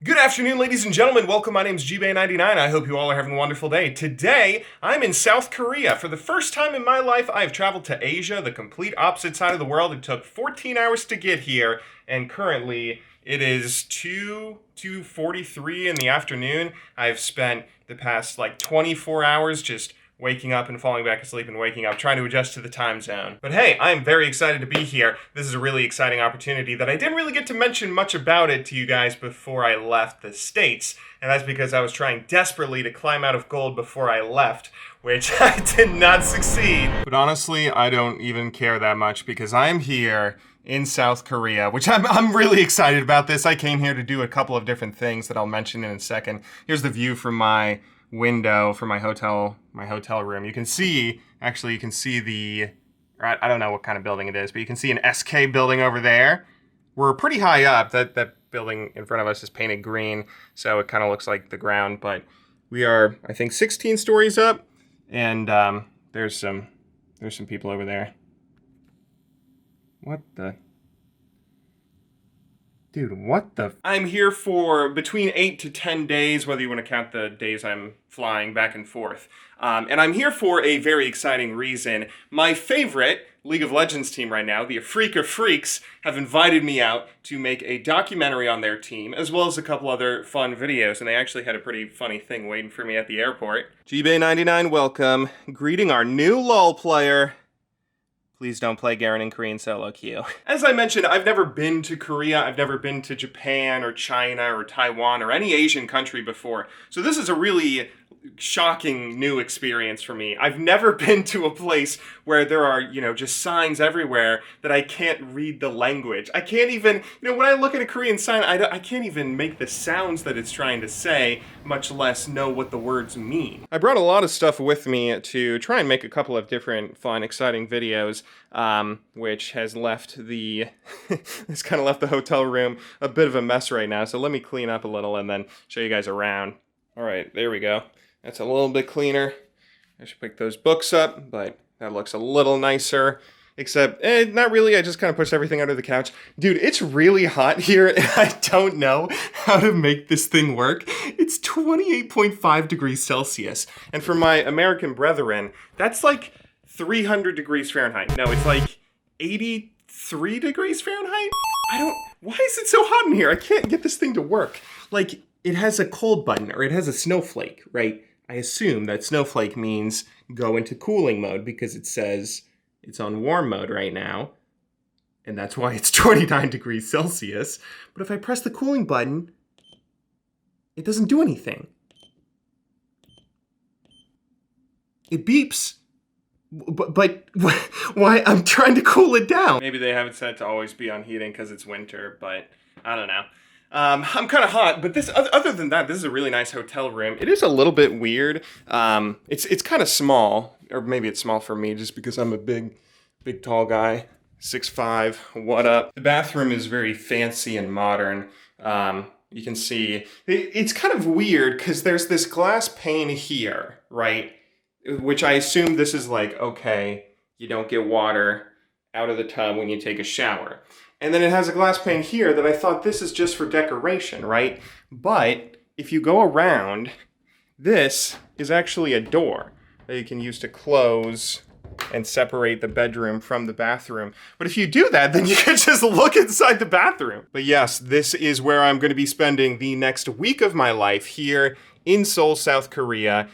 Good afternoon, ladies and gentlemen. Welcome. My name is GBay99. I hope you all are having a wonderful day. Today, I'm in South Korea. For the first time in my life, I have traveled to Asia, the complete opposite side of the world. It took 14 hours to get here, and currently it is 2:43 in the afternoon. I've spent the past 24 hours just waking up and falling back asleep and waking up, trying to adjust to the time zone. But hey, I'm very excited to be here. This is a really exciting opportunity that I didn't really get to mention much about it to you guys before I left the States. And that's because I was trying desperately to climb out of gold before I left, which I did not succeed. But honestly, I don't even care that much because I'm here in South Korea, which I'm really excited about this. I came here to do a couple of different things that I'll mention in a second. Here's the view from my window for my hotel room. You can see the, I don't know what kind of building it is, but you can see an SK building over there. We're pretty high up. That building in front of us is painted green, so it kind of looks like the ground, but we are, I think, 16 stories up, and there's some people over there. What the? Dude, what the? I'm here for between 8 to 10 days, whether you want to count the days I'm flying back and forth. And I'm here for a very exciting reason. My favorite League of Legends team right now, the Afrika Freaks, have invited me out to make a documentary on their team, as well as a couple other fun videos, and they actually had a pretty funny thing waiting for me at the airport. GBay99, welcome. Greeting our new LoL player. Please don't play Garen in Korean solo queue. As I mentioned, I've never been to Korea. I've never been to Japan or China or Taiwan or any Asian country before. So this is a really shocking new experience for me. I've never been to a place where there are, just signs everywhere that I can't read the language. I can't even, when I look at a Korean sign, I can't even make the sounds that it's trying to say, much less know what the words mean. I brought a lot of stuff with me to try and make a couple of different fun, exciting videos, which has left it's kind of left the hotel room a bit of a mess right now. So let me clean up a little and then show you guys around. All right, there we go. That's a little bit cleaner. I should pick those books up, but that looks a little nicer. Except, not really, I just kind of pushed everything under the couch. Dude, it's really hot here, and I don't know how to make this thing work. It's 28.5 degrees Celsius. And for my American brethren, that's like 300 degrees Fahrenheit. No, it's like 83 degrees Fahrenheit? Why is it so hot in here? I can't get this thing to work. It has a cold button, or it has a snowflake, right? I assume that snowflake means go into cooling mode because it says it's on warm mode right now. And that's why it's 29 degrees Celsius. But if I press the cooling button, it doesn't do anything. It beeps. But why? I'm trying to cool it down. Maybe they have it set to always be on heating because it's winter, but I don't know. I'm kind of hot, but other than that, this is a really nice hotel room. It is a little bit weird. It's kind of small, or maybe it's small for me just because I'm a big tall guy, 6'5", what up? The bathroom is very fancy and modern. You can see, it's kind of weird because there's this glass pane here, right? Which I assume this is okay, you don't get water out of the tub when you take a shower. And then it has a glass pane here that I thought this is just for decoration, right? But if you go around, this is actually a door that you can use to close and separate the bedroom from the bathroom. But if you do that, then you can just look inside the bathroom. But yes, this is where I'm going to be spending the next week of my life here in Seoul, South Korea.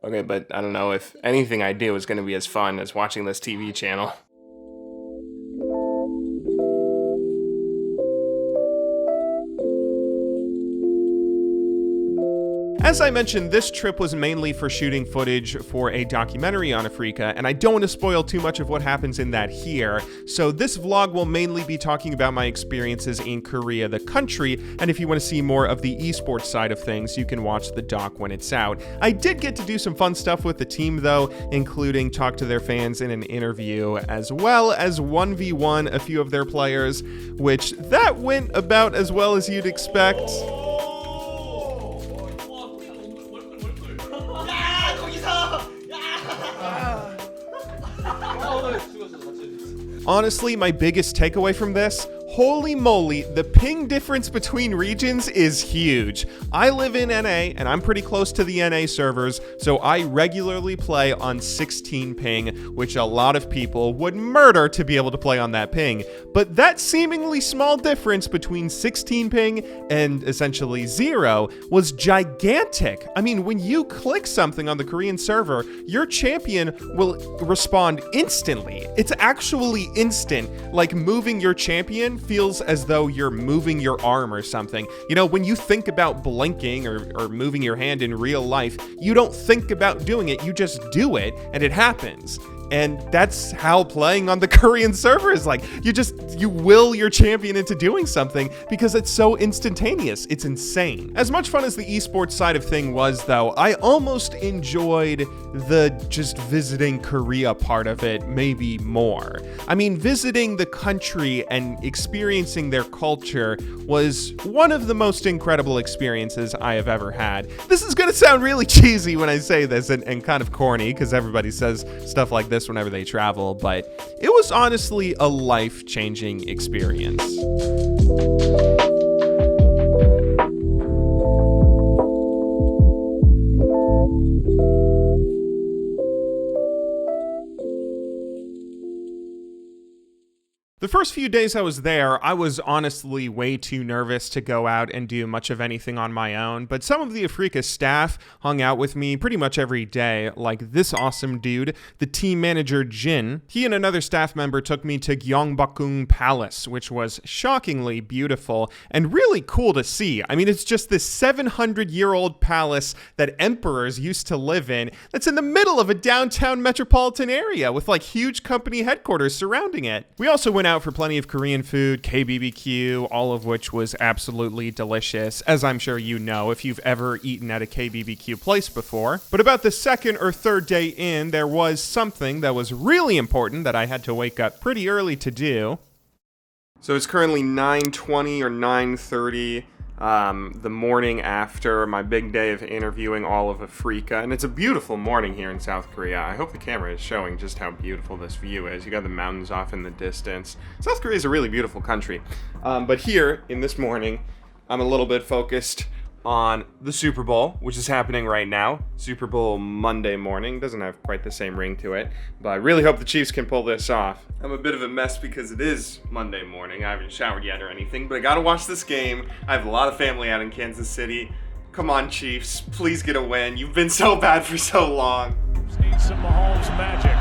Okay, but I don't know if anything I do is going to be as fun as watching this TV channel. As I mentioned, this trip was mainly for shooting footage for a documentary on Africa, and I don't want to spoil too much of what happens in that here, so this vlog will mainly be talking about my experiences in Korea, the country, and if you want to see more of the esports side of things, you can watch the doc when it's out. I did get to do some fun stuff with the team though, including talk to their fans in an interview, as well as 1v1 a few of their players, which that went about as well as you'd expect. Honestly, my biggest takeaway from this, holy moly, the ping difference between regions is huge. I live in NA, and I'm pretty close to the NA servers, so I regularly play on 16 ping, which a lot of people would murder to be able to play on that ping. But that seemingly small difference between 16 ping and essentially 0 was gigantic. I mean, when you click something on the Korean server, your champion will respond instantly. It's actually instant. Like, moving your champion feels as though you're moving your arm or something. You know, when you think about blinking or moving your hand in real life, you don't think about doing it, you just do it, and it happens. And that's how playing on the Korean server is like. You will your champion into doing something because it's so instantaneous. It's insane. As much fun as the esports side of thing was though, I almost enjoyed the just visiting Korea part of it maybe more. I mean, visiting the country and experiencing their culture was one of the most incredible experiences I have ever had. This is gonna sound really cheesy when I say this and kind of corny because everybody says stuff like this whenever they travel, but it was honestly a life-changing experience. The first few days I was there, I was honestly way too nervous to go out and do much of anything on my own, but some of the Africa staff hung out with me pretty much every day, like this awesome dude, the team manager Jin. He and another staff member took me to Gyeongbokgung Palace, which was shockingly beautiful and really cool to see. I mean, it's just this 700-year-old palace that emperors used to live in that's in the middle of a downtown metropolitan area with like huge company headquarters surrounding it. We also went out for plenty of Korean food, KBBQ, all of which was absolutely delicious, as I'm sure you know if you've ever eaten at a KBBQ place before. But about the second or third day in, there was something that was really important that I had to wake up pretty early to do. So it's currently 9:20 or 9:30. The morning after my big day of interviewing all of Africa, and it's a beautiful morning here in South Korea. I hope the camera is showing just how beautiful this view is. You got the mountains off in the distance. South Korea is a really beautiful country, but here in this morning, I'm a little bit focused on the Super Bowl, which is happening right now. Super Bowl Monday morning. Doesn't have quite the same ring to it, but I really hope the Chiefs can pull this off. I'm a bit of a mess because it is Monday morning. I haven't showered yet or anything, but I gotta watch this game. I have a lot of family out in Kansas City. Come on, Chiefs. Please get a win. You've been so bad for so long. Need some Mahomes magic.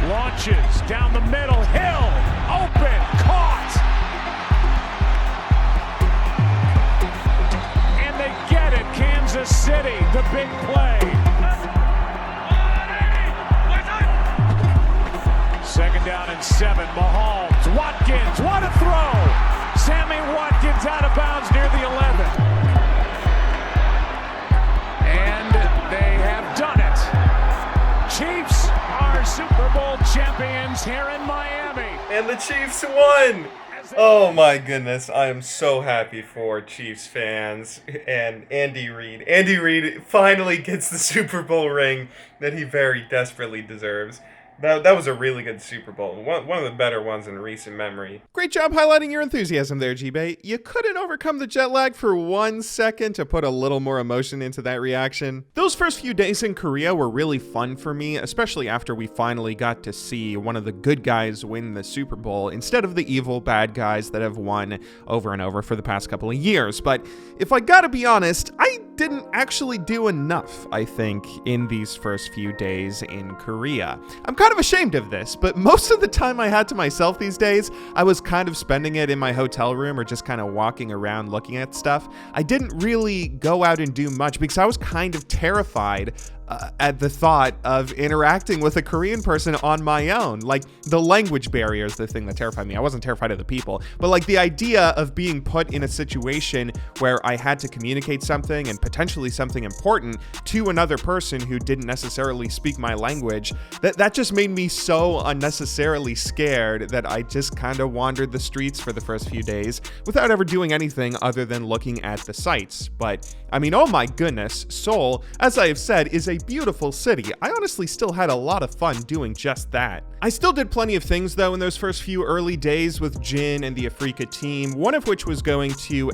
Launches down the middle. Hill. Open. Caught. And they get it. Kansas City. The big play. Second down and 7. Mahomes. Watkins. What a throw. Sammy Watkins out of bounds near the 11. And they have done it. Chiefs are Super Bowl champions here in Miami. And the Chiefs won! Oh my goodness, I am so happy for Chiefs fans and Andy Reid. Andy Reid finally gets the Super Bowl ring that he very desperately deserves. That was a really good Super Bowl. One of the better ones in recent memory. Great job highlighting your enthusiasm there, G-Bay. You couldn't overcome the jet lag for 1 second to put a little more emotion into that reaction. Those first few days in Korea were really fun for me, especially after we finally got to see one of the good guys win the Super Bowl instead of the evil bad guys that have won over and over for the past couple of years. But if I gotta be honest, I didn't actually do enough, I think, in these first few days in Korea. I'm kind of ashamed of this, but most of the time I had to myself these days, I was kind of spending it in my hotel room or just kind of walking around looking at stuff. I didn't really go out and do much because I was kind of terrified at the thought of interacting with a Korean person on my own. Like, the language barrier is the thing that terrified me. I wasn't terrified of the people, but like the idea of being put in a situation where I had to communicate something and potentially something important to another person who didn't necessarily speak my language, that just made me so unnecessarily scared that I just kind of wandered the streets for the first few days without ever doing anything other than looking at the sights. But I mean, oh my goodness, Seoul, as I have said, is a beautiful city. I honestly still had a lot of fun doing just that. I still did plenty of things though in those first few early days with Jin and the Afrika team, one of which was going to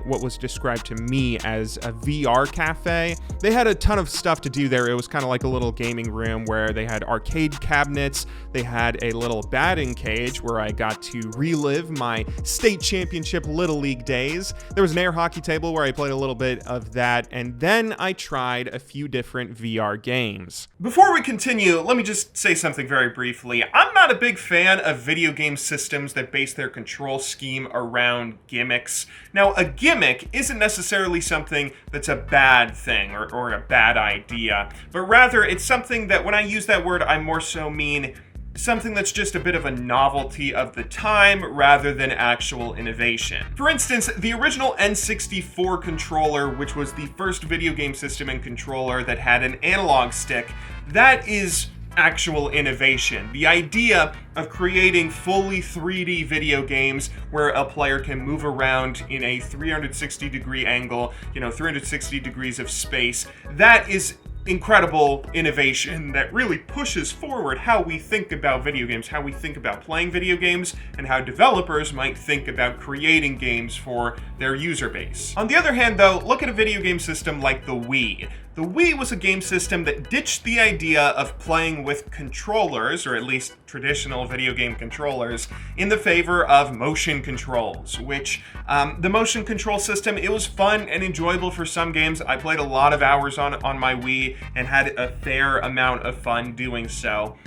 what was described to me as a VR cafe. They had a ton of stuff to do there. It was kind of like a little gaming room where they had arcade cabinets. They had a little batting cage where I got to relive my state championship Little League days. There was an air hockey table where I played a little bit of that, and then I tried a few different VR games. Before we continue, let me just say something very briefly. I'm not a big fan of video game systems that base their control scheme around gimmicks. Now, a gimmick isn't necessarily something that's a bad thing or a bad idea, but rather it's something that when I use that word, I more so mean something that's just a bit of a novelty of the time rather than actual innovation. For instance, the original N64 controller, which was the first video game system and controller that had an analog stick, that is actual innovation. The idea of creating fully 3D video games where a player can move around in a 360-degree angle, 360 degrees of space, that is incredible innovation that really pushes forward how we think about video games, how we think about playing video games, and how developers might think about creating games for their user base. On the other hand, though, look at a video game system like the Wii. The Wii was a game system that ditched the idea of playing with controllers, or at least traditional video game controllers, in the favor of motion controls, which the motion control system, it was fun and enjoyable for some games. I played a lot of hours on my Wii and had a fair amount of fun doing so.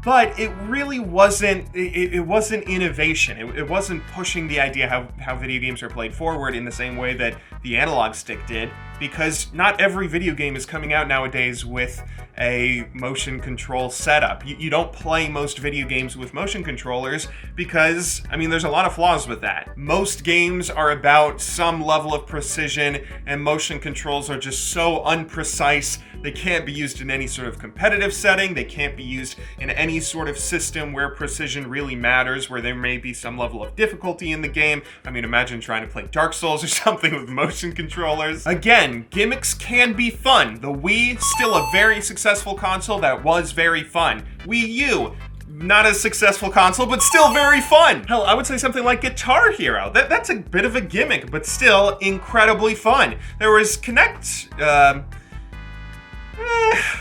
But it really wasn't, it wasn't innovation. It wasn't pushing the idea how video games are played forward in the same way that the analog stick did, because not every video game is coming out nowadays with a motion control setup. You don't play most video games with motion controllers because, there's a lot of flaws with that. Most games are about some level of precision, and motion controls are just so unprecise. They can't be used in any sort of competitive setting. They can't be used in any sort of system where precision really matters, where there may be some level of difficulty in the game. Imagine trying to play Dark Souls or something with motion controllers. Again, gimmicks can be fun. The Wii, still a very successful console that was very fun. Wii U, not a successful console, but still very fun. Hell, I would say something like Guitar Hero. That's a bit of a gimmick, but still incredibly fun. There was Kinect.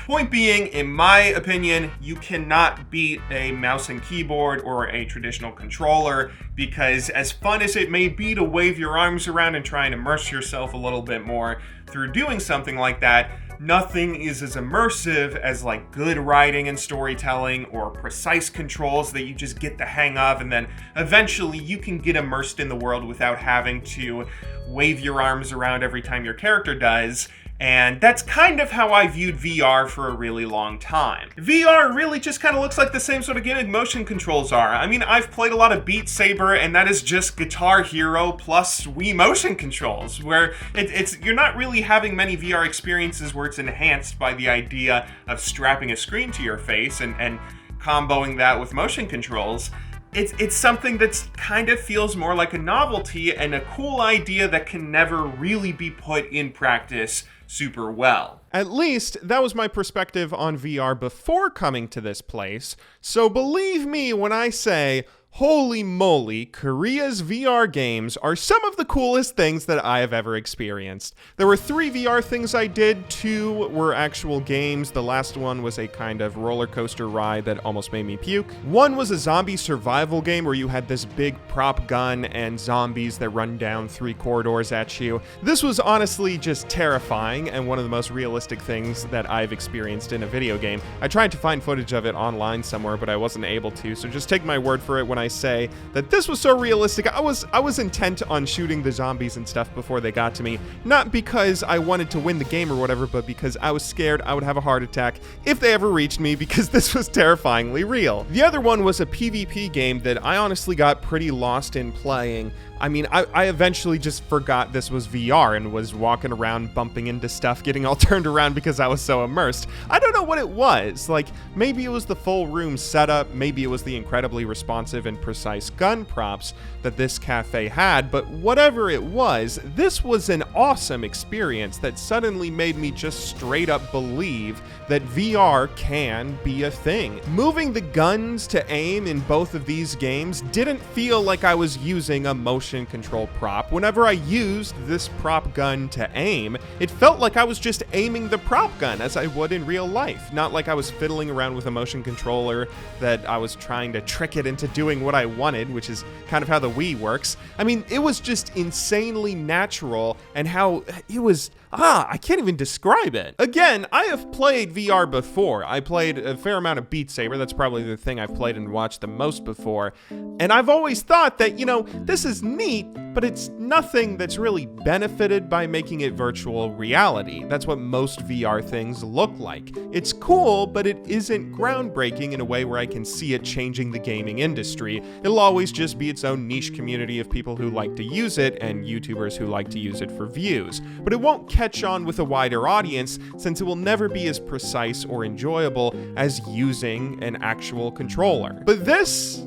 Point being, in my opinion, you cannot beat a mouse and keyboard or a traditional controller, because as fun as it may be to wave your arms around and try and immerse yourself a little bit more through doing something like that, nothing is as immersive as like good writing and storytelling or precise controls that you just get the hang of, and then eventually you can get immersed in the world without having to wave your arms around every time your character does. And that's kind of how I viewed VR for a really long time. VR really just kind of looks like the same sort of gimmick motion controls are. I've played a lot of Beat Saber, and that is just Guitar Hero plus Wii motion controls, where you're not really having many VR experiences where it's enhanced by the idea of strapping a screen to your face and comboing that with motion controls. It's something that kind of feels more like a novelty and a cool idea that can never really be put in practice super well. At least, that was my perspective on VR before coming to this place, so believe me when I say, Holy moly, Korea's VR games are some of the coolest things that I have ever experienced. There were 3 VR things I did, 2 were actual games. The last one was a kind of roller coaster ride that almost made me puke. One was a zombie survival game where you had this big prop gun and zombies that run down 3 corridors at you. This was honestly just terrifying and one of the most realistic things that I've experienced in a video game. I tried to find footage of it online somewhere, but I wasn't able to, so just take my word for it when I say that this was so realistic. I was intent on shooting the zombies and stuff before they got to me, not because I wanted to win the game or whatever, but because I was scared I would have a heart attack if they ever reached me, because this was terrifyingly real. The other one was a PvP game that I honestly got pretty lost in playing. I mean, I eventually just forgot this was VR and was walking around bumping into stuff, getting all turned around because I was so immersed. I don't know what it was. Like, maybe it was the full room setup, maybe it was the incredibly responsive and precise gun props that this cafe had, but whatever it was, this was an awesome experience that suddenly made me just straight up believe that VR can be a thing. Moving the guns to aim in both of these games didn't feel like I was using a motion control prop. Whenever I used this prop gun to aim, it felt like I was just aiming the prop gun as I would in real life, not like I was fiddling around with a motion controller, that I was trying to trick it into doing what I wanted, which is kind of how the Wii works. I mean, it was just insanely natural, and how it was, I can't even describe it. Again, I have played VR before. I played a fair amount of Beat Saber. That's probably the thing I've played and watched the most before. And I've always thought that, you know, this is neat, but it's nothing that's really benefited by making it virtual reality. That's what most VR things look like. It's cool, but it isn't groundbreaking in a way where I can see it changing the gaming industry. It'll always just be its own niche community of people who like to use it and YouTubers who like to use it for views. But it won't catch on with a wider audience, since it will never be as precise or enjoyable as using an actual controller. But this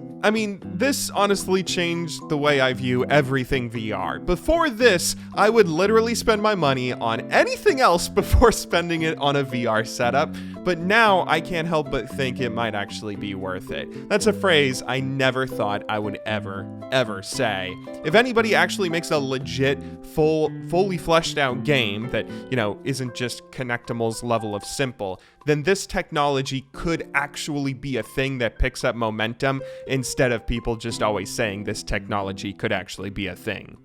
honestly changed the way I view everything VR. Before this, I would literally spend my money on anything else before spending it on a VR setup, but now I can't help but think it might actually be worth it. That's a phrase I never thought I would ever say. If anybody actually makes a legit, fully fleshed out game that, you know, isn't just Connectimals level of simple, then this technology could actually be a thing that picks up momentum instead of people just always saying this technology could actually be a thing.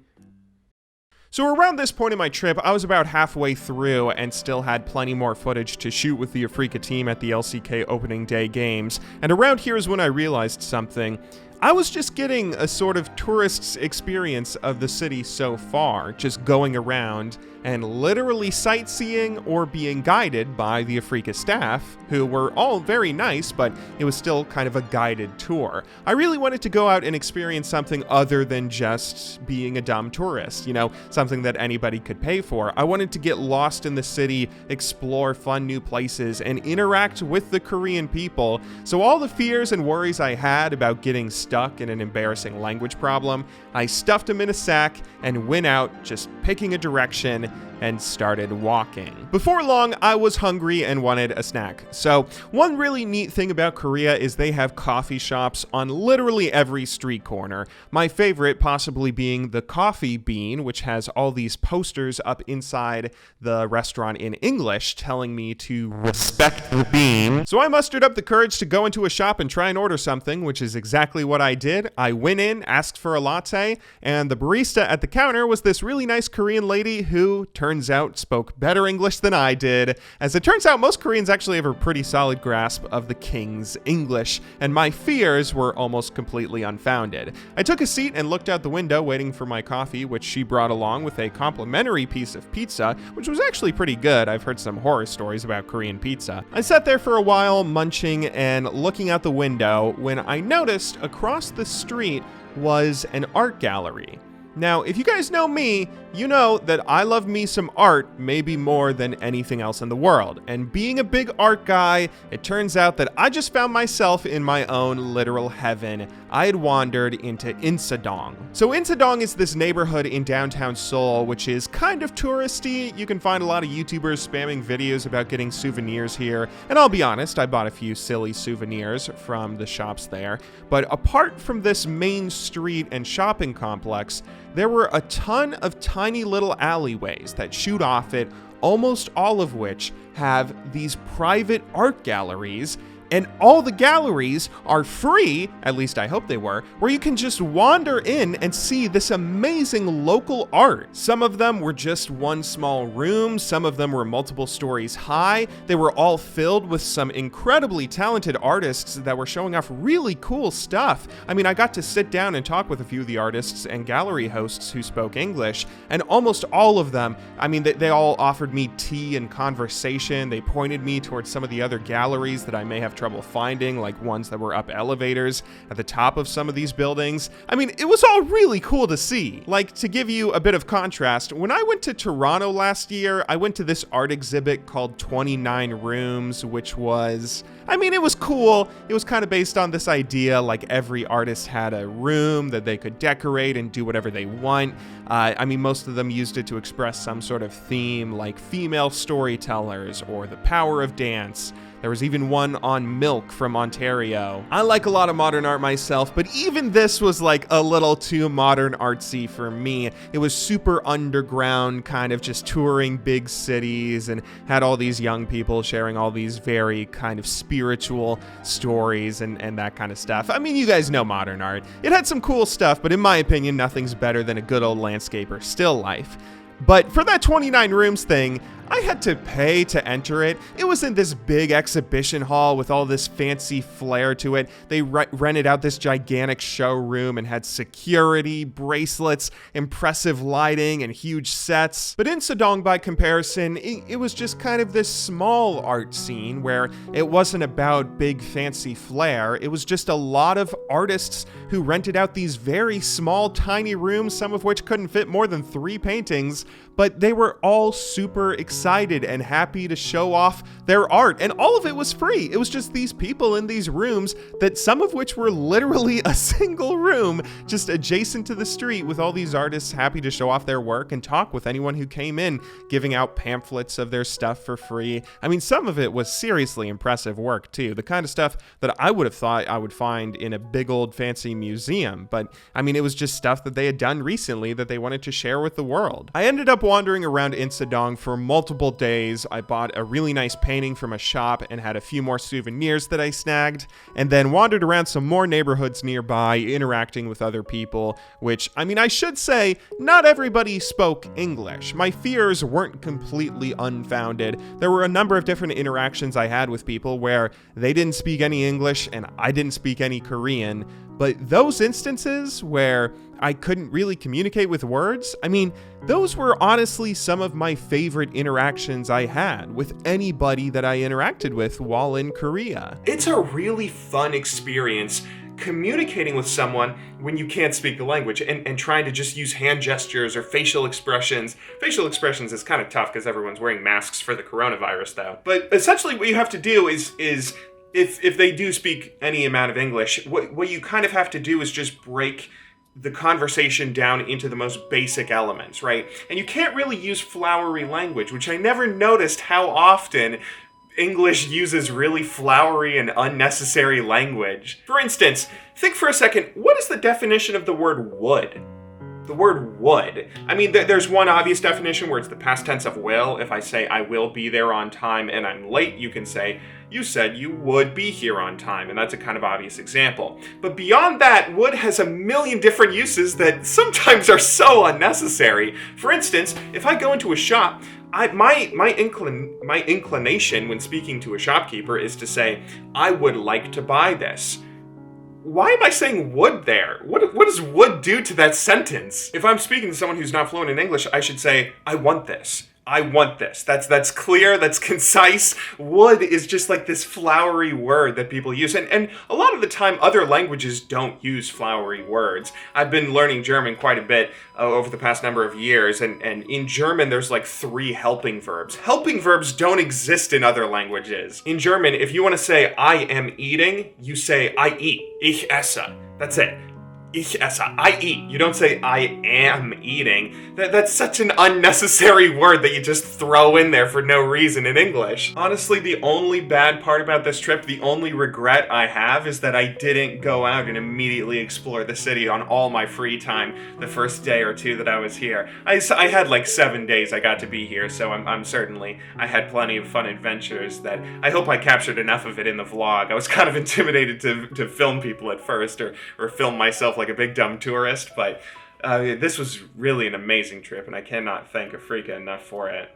So around this point in my trip, I was about halfway through and still had plenty more footage to shoot with the Afrika team at the LCK opening day games. And around here is when I realized something. I was just getting a sort of tourist's experience of the city so far, just going around and literally sightseeing or being guided by the Afrika staff, who were all very nice, but it was still kind of a guided tour. I really wanted to go out and experience something other than just being a dumb tourist, you know, something that anybody could pay for. I wanted to get lost in the city, explore fun new places, and interact with the Korean people. So all the fears and worries I had about getting stuck in an embarrassing language problem, I stuffed them in a sack and went out just picking a direction and started walking. Before long, I was hungry and wanted a snack. So one really neat thing about Korea is they have coffee shops on literally every street corner. My favorite possibly being the Coffee Bean, which has all these posters up inside the restaurant in English telling me to respect the bean. So I mustered up the courage to go into a shop and try and order something, which is exactly what I did. I went in, asked for a latte, and the barista at the counter was this really nice Korean lady who turns out spoke better English than I did. As it turns out, most Koreans actually have a pretty solid grasp of the king's English, and my fears were almost completely unfounded. I took a seat and looked out the window waiting for my coffee, which she brought along with a complimentary piece of pizza, which was actually pretty good. I've heard some horror stories about Korean pizza. I sat there for a while, munching and looking out the window, when I noticed across the street was an art gallery. Now, if you guys know me, you know that I love me some art maybe more than anything else in the world. And being a big art guy, it turns out that I just found myself in my own literal heaven. I had wandered into Insadong. So Insadong is this neighborhood in downtown Seoul, which is kind of touristy. You can find a lot of YouTubers spamming videos about getting souvenirs here. And I'll be honest, I bought a few silly souvenirs from the shops there. But apart from this main street and shopping complex, there were a ton of tiny little alleyways that shoot off it, almost all of which have these private art galleries. And all the galleries are free, at least I hope they were, where you can just wander in and see this amazing local art. Some of them were just one small room, some of them were multiple stories high. They were all filled with some incredibly talented artists that were showing off really cool stuff. I mean, I got to sit down and talk with a few of the artists and gallery hosts who spoke English, and almost all of them, I mean, they all offered me tea and conversation. They pointed me towards some of the other galleries that I may have trouble finding, like ones that were up elevators at the top of some of these buildings. I mean, it was all really cool to see. Like, to give you a bit of contrast, when I went to Toronto last year, I went to this art exhibit called 29 Rooms, which was, I mean, it was cool. It was kind of based on this idea, like every artist had a room that they could decorate and do whatever they want. I mean, most of them used it to express some sort of theme, like female storytellers or the power of dance. There was even one on milk from Ontario. I like a lot of modern art myself, but even this was like a little too modern artsy for me. It was super underground, kind of just touring big cities, and had all these young people sharing all these very kind of spiritual stories and that kind of stuff. I mean, you guys know modern art. It had some cool stuff, but in my opinion, nothing's better than a good old landscape or still life. But for that 29 Rooms thing, I had to pay to enter it. It was in this big exhibition hall with all this fancy flair to it. They rented out this gigantic showroom and had security, bracelets, impressive lighting, and huge sets. But Insadong, by comparison, it was just kind of this small art scene where it wasn't about big fancy flair. It was just a lot of artists who rented out these very small, tiny rooms, some of which couldn't fit more than 3 paintings, but they were all super excited and happy to show off their art, and all of it was free. It was just these people in these rooms, that some of which were literally a single room just adjacent to the street, with all these artists happy to show off their work and talk with anyone who came in, giving out pamphlets of their stuff for free. I mean, some of it was seriously impressive work too, the kind of stuff that I would have thought I would find in a big old fancy museum, but I mean, it was just stuff that they had done recently that they wanted to share with the world. I ended up wandering around Insadong for multiple days. I bought a really nice painting from a shop and had a few more souvenirs that I snagged, and then wandered around some more neighborhoods nearby, interacting with other people, which, I mean, I should say, not everybody spoke English. My fears weren't completely unfounded. There were a number of different interactions I had with people where they didn't speak any English and I didn't speak any Korean, but those instances where I couldn't really communicate with words, I mean, those were honestly some of my favorite interactions I had with anybody that I interacted with while in Korea. It's a really fun experience communicating with someone when you can't speak the language and trying to just use hand gestures or facial expressions. Facial expressions is kind of tough because everyone's wearing masks for the coronavirus though. But essentially what you have to do is if they do speak any amount of English, what you kind of have to do is just break the conversation down into the most basic elements, right? And you can't really use flowery language, which I never noticed how often English uses really flowery and unnecessary language. For instance, think for a second, what is the definition of the word would? The word would. I mean, there's one obvious definition where it's the past tense of will. If I say I will be there on time and I'm late, you can say, you said you would be here on time, and that's a kind of obvious example. But beyond that, would has a million different uses that sometimes are so unnecessary. For instance, if I go into a shop, my inclination when speaking to a shopkeeper is to say, I would like to buy this. Why am I saying would there? What does would do to that sentence? If I'm speaking to someone who's not fluent in English, I should say, I want this. I want this. That's clear, that's concise. Wood is just like this flowery word that people use. And a lot of the time, other languages don't use flowery words. I've been learning German quite a bit over the past number of years, and in German, there's like 3 helping verbs. Helping verbs don't exist in other languages. In German, if you want to say, I am eating, you say, I eat. Ich esse. That's it. Ich esse. I eat. You don't say I am eating. That's such an unnecessary word that you just throw in there for no reason in English. Honestly, the only bad part about this trip, the only regret I have is that I didn't go out and immediately explore the city on all my free time the first day or 2 that I was here. I had like 7 days I got to be here, so I'm certainly, I had plenty of fun adventures that I hope I captured enough of it in the vlog. I was kind of intimidated to film people at first or film myself like a big dumb tourist, but this was really an amazing trip, and I cannot thank Afrika enough for it.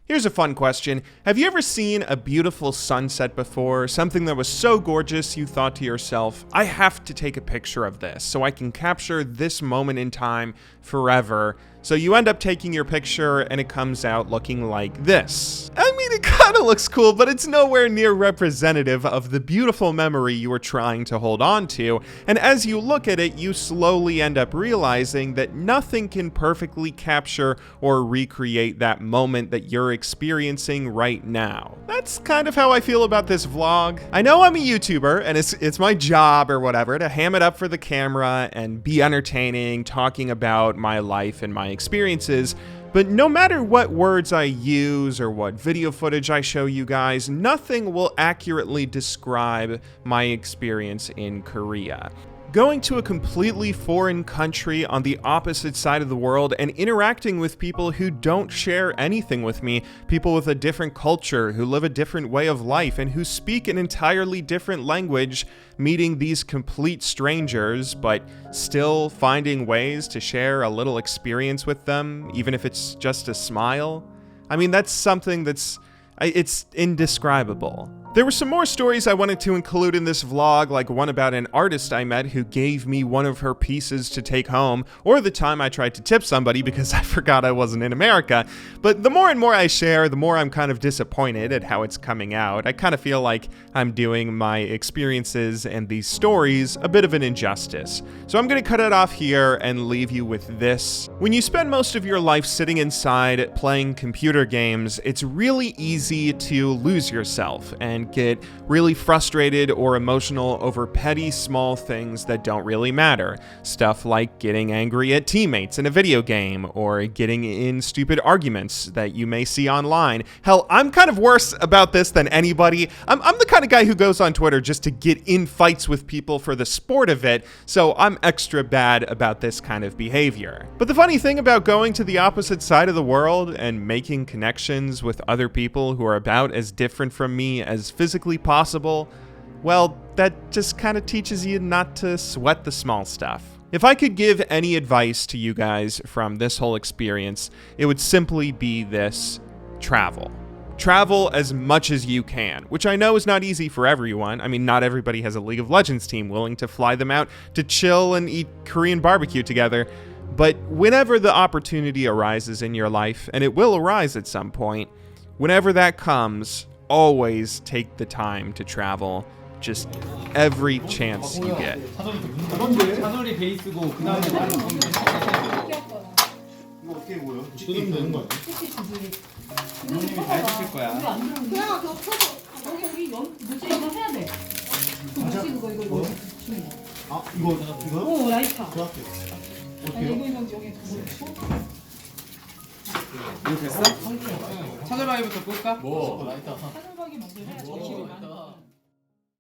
Here's a fun question. Have you ever seen a beautiful sunset before? Something that was so gorgeous you thought to yourself, I have to take a picture of this so I can capture this moment in time forever. So you end up taking your picture and it comes out looking like this. I mean, it kind of looks cool, but it's nowhere near representative of the beautiful memory you were trying to hold on to. And as you look at it, you slowly end up realizing that nothing can perfectly capture or recreate that moment that you're experiencing right now. That's kind of how I feel about this vlog. I know I'm a YouTuber and it's my job or whatever to ham it up for the camera and be entertaining, talking about my life and my experiences, but no matter what words I use or what video footage I show you guys, nothing will accurately describe my experience in Korea. Going to a completely foreign country on the opposite side of the world and interacting with people who don't share anything with me, people with a different culture, who live a different way of life, and who speak an entirely different language, meeting these complete strangers, but still finding ways to share a little experience with them, even if it's just a smile. I mean, that's something it's indescribable. There were some more stories I wanted to include in this vlog, like one about an artist I met who gave me one of her pieces to take home, or the time I tried to tip somebody because I forgot I wasn't in America. But the more and more I share, the more I'm kind of disappointed at how it's coming out. I kind of feel like I'm doing my experiences and these stories a bit of an injustice. So I'm going to cut it off here and leave you with this. When you spend most of your life sitting inside playing computer games, it's really easy to lose yourself and get really frustrated or emotional over petty small things that don't really matter. Stuff like getting angry at teammates in a video game or getting in stupid arguments that you may see online. Hell, I'm kind of worse about this than anybody. I'm the kind of guy who goes on Twitter just to get in fights with people for the sport of it, so I'm extra bad about this kind of behavior. But the funny thing about going to the opposite side of the world and making connections with other people who are about as different from me as physically possible, well, that just kind of teaches you not to sweat the small stuff. If I could give any advice to you guys from this whole experience, it would simply be this: travel. Travel as much as you can, which I know is not easy for everyone. I mean, not everybody has a League of Legends team willing to fly them out to chill and eat Korean barbecue together. But whenever the opportunity arises in your life, and it will arise at some point, whenever that comes, always take the time to travel. Just every chance you get. 사설이 베이스고 그다음에 이거 어떻게 보여? 조금 되는 거야? 부모님이 다 해주실 거야. 그냥 그거 펴서 여기 뭐지 이거 해야 돼. 뭐지 이거 아 이거? 오 라이터. 좋았게. 아니 이거 여기 두고. 이거 됐어? 차돌박이부터 꿀까? 사설박이 먼저 해야지.